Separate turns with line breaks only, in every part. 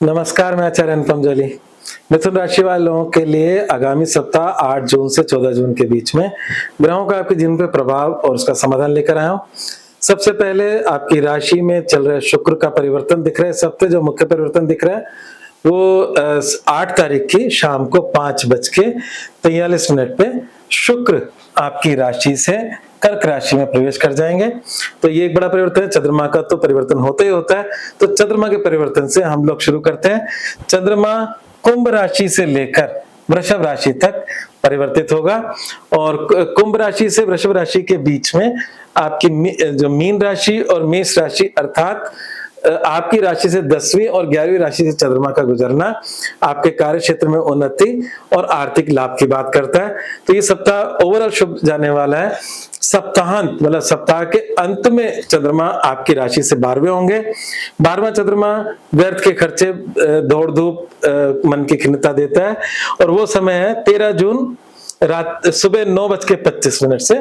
नमस्कार, मैं आचार्य अनुपम जली। मिथुन राशि वालों के लिए आगामी सप्ताह 8 जून से 14 जून के बीच में ग्रहों का आपके जीवन पे प्रभाव और उसका समाधान लेकर आया हूं। सबसे पहले आपकी राशि में चल रहे शुक्र का परिवर्तन दिख रहा है। सबसे जो मुख्य परिवर्तन दिख रहा है वो 8 तारीख की शाम को 5:43 पे शुक्र आपकी राशि से कर्क राशि में प्रवेश कर जाएंगे। तो ये एक बड़ा परिवर्तन है। चंद्रमा का तो परिवर्तन होता ही होता है। तो चंद्रमा के परिवर्तन से हम लोग शुरू करते हैं। चंद्रमा कुंभ राशि से लेकर वृषभ राशि तक परिवर्तित होगा और कुंभ राशि से वृषभ राशि के बीच में आपकी जो मीन राशि और मेष राशि अर्थात आपकी राशि से 10वीं और 11वीं राशि से चंद्रमा का गुजरना आपके कार्य क्षेत्र में उन्नति और आर्थिक लाभ की बात करता है। तो ये सप्ताह ओवरऑल शुभ जाने वाला है। सप्ताहांत मतलब सप्ताह के अंत में चंद्रमा आपकी राशि से 12वें होंगे। 12वां चंद्रमा व्यर्थ के खर्चे, दौड़ धूप, मन की खिन्नता देता है और वो समय है 13 जून रात सुबह 9:25 से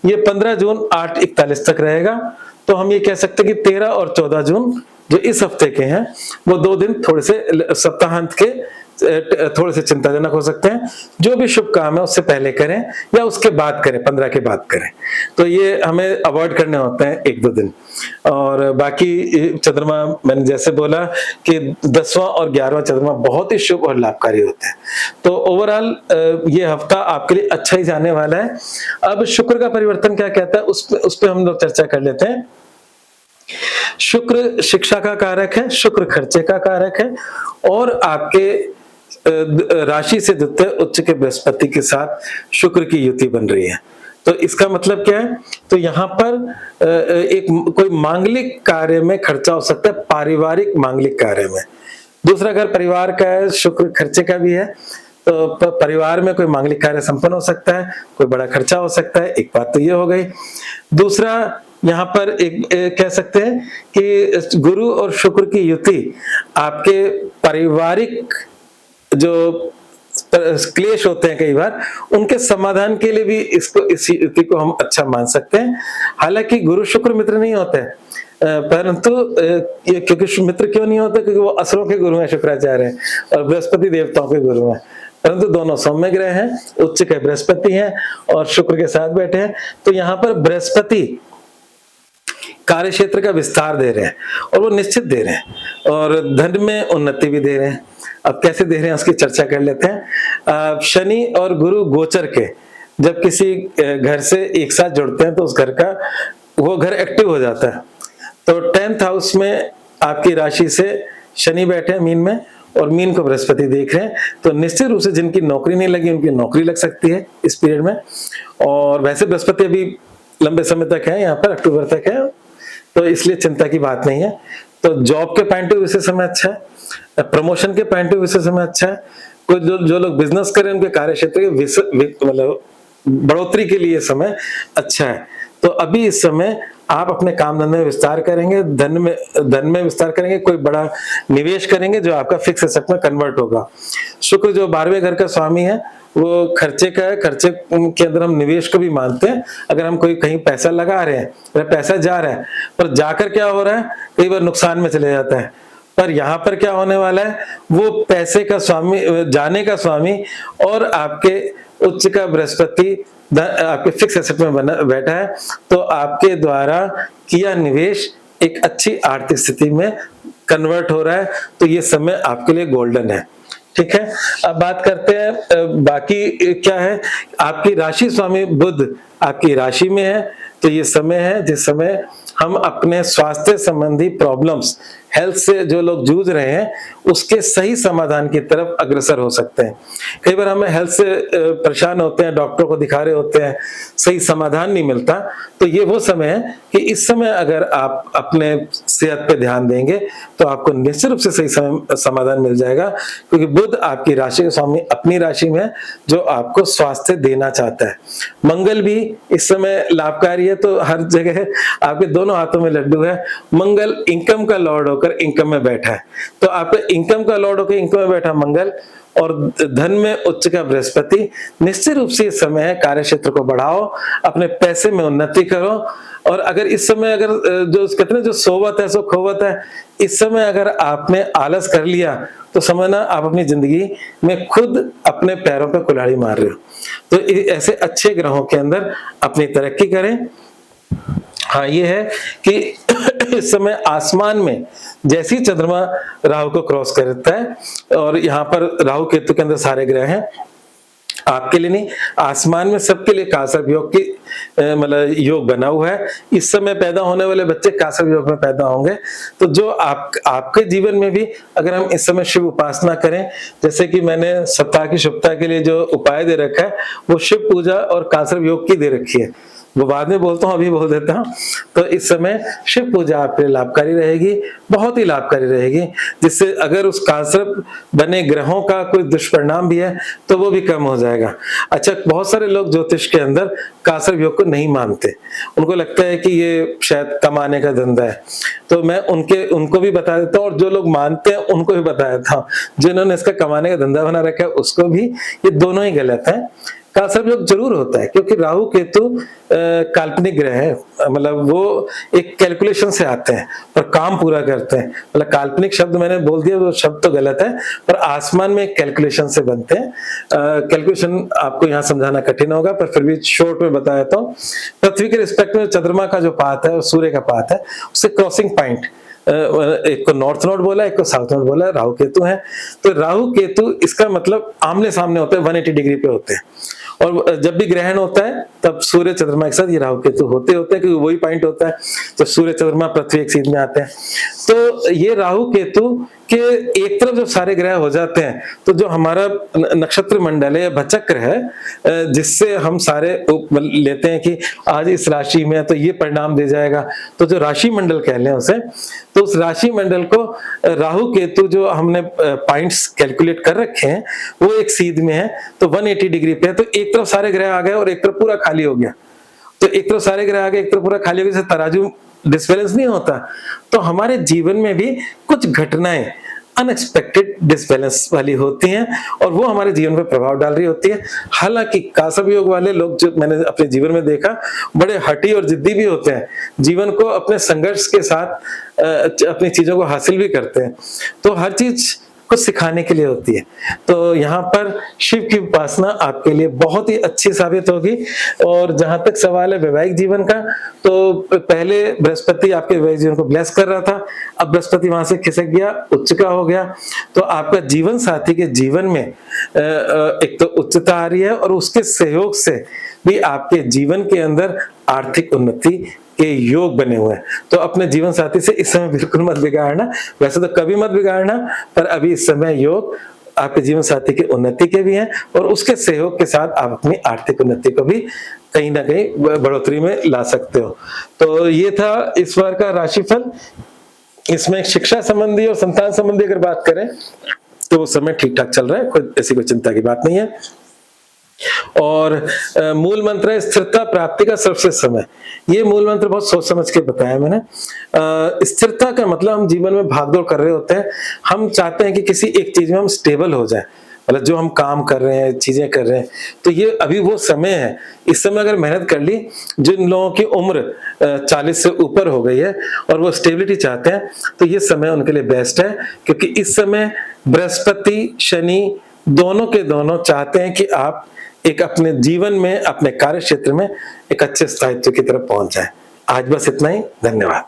ये 15 जून 8:41 तक रहेगा। तो हम ये कह सकते हैं कि 13 और 14 जून जो इस हफ्ते के हैं वो 2 दिन थोड़े से सप्ताहांत के थोड़े से चिंताजनक हो सकते हैं। जो भी शुभ काम है उससे पहले करें या उसके बाद करें, 15 के बाद करें। तो ये हमें अवॉइड करने होते हैं 1-2 दिन। और बाकी चंद्रमा मैंने जैसे बोला कि 10वां और 11वां चंद्रमा बहुत ही शुभ और लाभकारी होते हैं। तो ओवरऑल ये हफ्ता आपके लिए अच्छा ही जाने वाला है। अब शुक्र का परिवर्तन क्या कहता है उस पे हम लोग चर्चा कर लेते हैं। शुक्र शिक्षा का कारक है, शुक्र खर्चे का कारक है और आपके राशि से द्वितीय उच्च के बृहस्पति के साथ शुक्र की युति बन रही है। तो इसका मतलब क्या है? तो यहाँ पर एक कोई मांगलिक कार्य में खर्चा हो सकता है, पारिवारिक मांगलिक कार्य में। दूसरा घर परिवार का है, शुक्र खर्चे का भी है। तो परिवार में कोई मांगलिक कार्य संपन्न हो सकता है, कोई बड़ा खर्चा हो सकता है। एक बात तो ये हो गई। दूसरा यहाँ पर एक कह सकते हैं कि गुरु और शुक्र की युति आपके पारिवारिक जो क्लेश होते हैं कई बार उनके समाधान के लिए भी इस युति को हम अच्छा मान सकते हैं। हालांकि गुरु शुक्र मित्र नहीं होते हैं, परंतु ये क्योंकि मित्र क्यों नहीं होते? क्योंकि वो असुरों के गुरु हैं शुक्राचार्य और बृहस्पति देवताओं के गुरु हैं। परंतु दोनों सौम्य ग्रह हैं, उच्च के बृहस्पति हैं और शुक्र के साथ बैठे हैं। तो यहाँ पर बृहस्पति कार्य क्षेत्र का विस्तार दे रहे हैं और वो निश्चित दे रहे हैं और धन में उन्नति भी दे रहे हैं। अब कैसे दे रहे हैं उसकी चर्चा कर लेते हैं। शनि और गुरु गोचर के जब किसी घर से एक साथ जुड़ते हैं तो उस घर का वो घर एक्टिव हो जाता है। तो 10th हाउस में आपकी राशि से शनि बैठे हैं मीन में और मीन को बृहस्पति देख रहे हैं। तो निश्चित रूप से जिनकी नौकरी नहीं लगी उनकी नौकरी लग सकती है इस पीरियड में। और वैसे बृहस्पति अभी लंबे समय तक है, यहाँ पर अक्टूबर तक है, तो इसलिए चिंता की बात नहीं है। तो जॉब के पॉइंट ऑफ व्यू से समय अच्छा है, प्रमोशन के पॉइंट ऑफ व्यू से समय अच्छा है। कोई जो लोग बिजनेस करें उनके कार्य क्षेत्र के मतलब बढ़ोतरी के लिए समय अच्छा है। तो अभी इस समय आप अपने काम धंधे में विस्तार करेंगे, धन में विस्तार करेंगे, कोई बड़ा निवेश करेंगे जो आपका फिक्स एसेट में कन्वर्ट होगा। शुक्र जो 12वें घर का स्वामी है वो खर्चे का है। खर्चे के अंदर हम निवेश को भी मानते हैं। अगर हम कोई कहीं पैसा लगा रहे हैं, पैसा जा रहा है पर जाकर क्या हो रहा है, कई बार नुकसान में चले जाता है। पर यहाँ पर क्या होने वाला है, वो पैसे का स्वामी, जाने का स्वामी और आपके उच्च का बृहस्पति आपके फिक्स एसेट में बैठा है। तो आपके द्वारा किया निवेश एक अच्छी आर्थिक स्थिति में कन्वर्ट हो रहा है। तो ये समय आपके लिए गोल्डन है। ठीक है, अब बात करते हैं बाकी क्या है। आपकी राशि स्वामी बुध आपकी राशि में है। तो ये समय है जिस समय हम अपने स्वास्थ्य संबंधी प्रॉब्लम्स, हेल्थ से जो लोग जूझ रहे हैं उसके सही समाधान की तरफ अग्रसर हो सकते हैं। कई बार हमें हेल्थ से परेशान होते हैं, डॉक्टर को दिखा रहे होते हैं, सही समाधान नहीं मिलता। तो ये वो समय है कि इस समय अगर आप अपने सेहत पे ध्यान देंगे तो आपको निश्चित रूप से सही समाधान मिल जाएगा। क्योंकि बुध आपकी राशि के स्वामी अपनी राशि में है जो आपको स्वास्थ्य देना चाहता है। मंगल भी इस समय लाभकारी है। तो हर जगह आपके दोनों हाथों में लड्डू है। मंगल इनकम का लॉर्ड होकर इनकम में बैठा है। तो आपके इनकम का लॉर्ड होकर इनकम में बैठा मंगल और धन में उच्च का बृहस्पति। निश्चित रूप से समय है कार्य क्षेत्र को बढ़ाओ, अपने पैसे में उन्नति करो, और अगर इस समय अगर जो कहते हैं ना, जो सोवत है सो खोवत है, इस समय अगर आपने आलस कर लिया तो समझना आप अपनी जिंदगी में खुद अपने पैरों पे कुल्हाड़ी मार रहे हो। तो ऐसे अच्छे ग्रहों के अंदर अपनी तरक्की करें। हाँ, ये है कि इस समय आसमान में जैसी चंद्रमा राहु को क्रॉस करता है, और यहाँ पर राहु केतु के अंदर सारे ग्रह हैं, आपके लिए नहीं, आसमान में सबके लिए कासर्प योग की मतलब योग बना हुआ है। इस समय पैदा होने वाले बच्चे कासर्प योग में पैदा होंगे। तो जो आपके जीवन में भी अगर हम इस समय शिव उपासना करें, जैसे कि मैंने सप्ताह की शुभता के लिए जो उपाय दे रखा है वो शिव पूजा और कासर्प योग की दे रखी है, वो बाद में बोलता हूँ, अभी बोल देता हूँ। तो इस समय शिव पूजा आपके लिए लाभकारी रहेगी, बहुत ही लाभकारी रहेगी, जिससे अगर उस कासर्प बने ग्रहों का कोई दुष्परिणाम भी है तो वो भी कम हो जाएगा। अच्छा, बहुत सारे लोग ज्योतिष के अंदर कासर्प योग को नहीं मानते, उनको लगता है कि ये शायद कमाने का धंधा है। तो मैं उनको भी बता देता हूँ, और जो लोग मानते हैं उनको भी बता देता हूँ, जिन्होंने इसका कमाने का धंधा बना रखा है उसको भी, ये दोनों ही गलत है। कासर्प योग जरूर होता है, क्योंकि राहु केतु काल्पनिक ग्रह है, मतलब वो एक कैलकुलेशन से आते हैं पर काम पूरा करते हैं। मतलब काल्पनिक शब्द मैंने बोल दिया, वो शब्द तो गलत है, पर आसमान में एक कैलकुलेशन से बनते हैं। कैलकुलेशन आपको यहाँ समझाना कठिन होगा, पर फिर भी शॉर्ट में बता देता हूँ। पृथ्वी के रिस्पेक्ट में चंद्रमा का जो पाथ है और सूर्य का पाथ है, उससे क्रॉसिंग पॉइंट, एक को नॉर्थ नोड बोला, एक को साउथ नोड बोला, राहु केतु है। तो राहु केतु इसका मतलब आमने सामने होते हैं, 180 डिग्री पे होते हैं। और जब भी ग्रहण होता है तब सूर्य चंद्रमा के साथ ये राहु केतु होते हैं, क्योंकि वही पॉइंट होता है। तो सूर्य चंद्रमा पृथ्वी एक सीध में आते हैं। तो ये राहु केतु के एक तरफ जब सारे ग्रह हो जाते हैं, तो जो हमारा नक्षत्र मंडल है, भचक्र है, जिससे हम सारे लेते हैं कि आज इस राशि में तो ये परिणाम दे जाएगा, तो जो राशि मंडल कह लें उसे, तो उस राशि मंडल को राहु केतु जो हमने पॉइंट्स कैलकुलेट कर रखे हैं वो एक सीध में है, तो 180 डिग्री पे है। तो एक तरफ सारे ग्रह आ गए और एक तरफ पूरा खाली हो गया। तो एक तरफ सारे ग्रह आ गए, एक तरफ पूरा खाली हो गया, तराजू डिसबैलेंस नहीं होता। तो हमारे जीवन में भी कुछ घटनाएं अनएक्सपेक्टेड डिसबैलेंस वाली होती हैं, और वो हमारे जीवन पर प्रभाव डाल रही होती है। हालांकि कासर्प योग वाले लोग जो मैंने अपने जीवन में देखा, बड़े हठी और जिद्दी भी होते हैं, जीवन को अपने संघर्ष के साथ अपनी चीजों को हासिल भी करते हैं। तो हर चीज कुछ सिखाने के लिए होती है। तो यहाँ पर शिव की उपासना आपके लिए बहुत ही अच्छी साबित होगी। और जहां तक सवाल है वैवाहिक जीवन का, तो पहले बृहस्पति आपके वैवाहिक जीवन को ब्लेस कर रहा था, अब बृहस्पति वहां से खिसक गया, उच्च का हो गया। तो आपका जीवन साथी के जीवन में एक तो उच्चता आ रही है, और उसके सहयोग से भी आपके जीवन के अंदर आर्थिक उन्नति के योग बने हुए हैं। तो अपने जीवन साथी से इस समय बिल्कुल मत बिगाड़ना, वैसे तो कभी मत बिगाड़ना, पर अभी इस समय योग आपके जीवन साथी की उन्नति के भी हैं, और उसके सहयोग के साथ आप अपनी आर्थिक उन्नति को भी कहीं ना कहीं बढ़ोतरी में ला सकते हो। तो ये था इस बार का राशिफल। इसमें शिक्षा संबंधी और संतान संबंधी अगर बात करें तो वो समय ठीक ठाक चल रहा है, कोई ऐसी कोई चिंता की बात नहीं है। और मूल मंत्र है स्थिरता प्राप्ति का सर्वश्रेष्ठ समय। ये मूल मंत्र बहुत सोच समझ के बताया मैंने। स्थिरता का मतलब हम जीवन में भागदौड़ कर रहे होते हैं, हम चाहते हैं कि किसी एक चीज में हम स्टेबल हो जाए, मतलब जो हम काम कर रहे हैं, चीजें कर रहे हैं, तो ये अभी वो समय है। इस समय अगर मेहनत कर ली, जिन लोगों की उम्र 40 से ऊपर हो गई है और वो स्टेबिलिटी चाहते हैं, तो ये समय उनके लिए बेस्ट है, क्योंकि इस समय बृहस्पति शनि दोनों के दोनों चाहते हैं कि आप एक अपने जीवन में, अपने कार्य क्षेत्र में एक अच्छे स्थायित्व की तरफ पहुंच जाए। आज बस इतना ही, धन्यवाद।